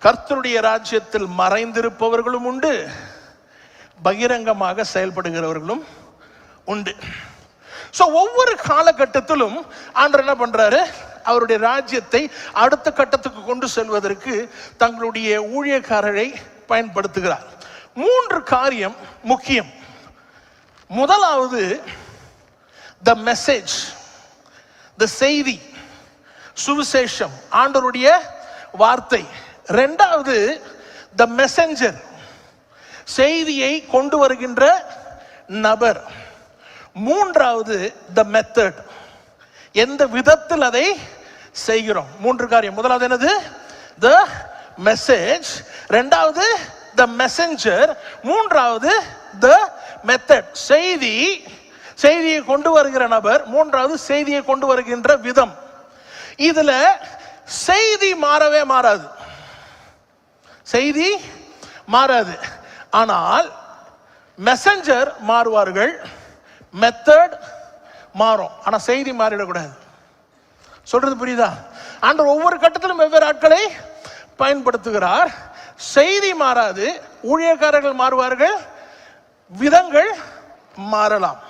கர்த்தருடைய ராஜ்யத்தில் மறைந்திருப்பவர்களும் உண்டு, பகிரங்கமாக செயல்படுகிறவர்களும் உண்டு. சோ ஒவ்வொரு காலகட்டத்திலும் ஆண்டவர் என்ன பண்றாரு, அவருடைய ராஜ்யத்தை அடுத்த கட்டத்துக்கு கொண்டு செல்வதற்கு தங்களுடைய ஊழியக்காரரை பயன்படுத்துகிறார். 3 காரியம் முக்கியம். முதலாவது the message, the செய்தி, சுவிசேஷம், ஆண்டவருடைய வார்த்தை. இரண்டாவது the messenger, செய்தியை கொண்டு வருகின்ற நபர். மூன்றாவது the method, எந்த விதத்தில் அதை செய்கிறோம். 3 காரியம். முதலாவது என்னது? the message, இரண்டாவது the messenger, மூன்றாவது the method, செய்தியை கொண்டு வருகிற நபர், மூன்றாவது செய்தியை கொண்டு வருகின்ற விதம். இதுல செய்தி மாறவே மாறாது, செய்தி மாறாது. ஆனால் மெசஞ்சர் மாறுவார்கள், மெத்தட் மாறும், ஆனா செய்தி மாறிடக்கூடாது. சொல்றது புரியுதா? ஆண்டவர் ஒவ்வொரு கட்டத்திலும் வெவ்வேறு ஆட்களை பயன்படுத்துகிறார். செய்தி மாறாது, ஊழியக்காரர்கள் மாறுவார்கள், விதங்கள் மாறலாம்.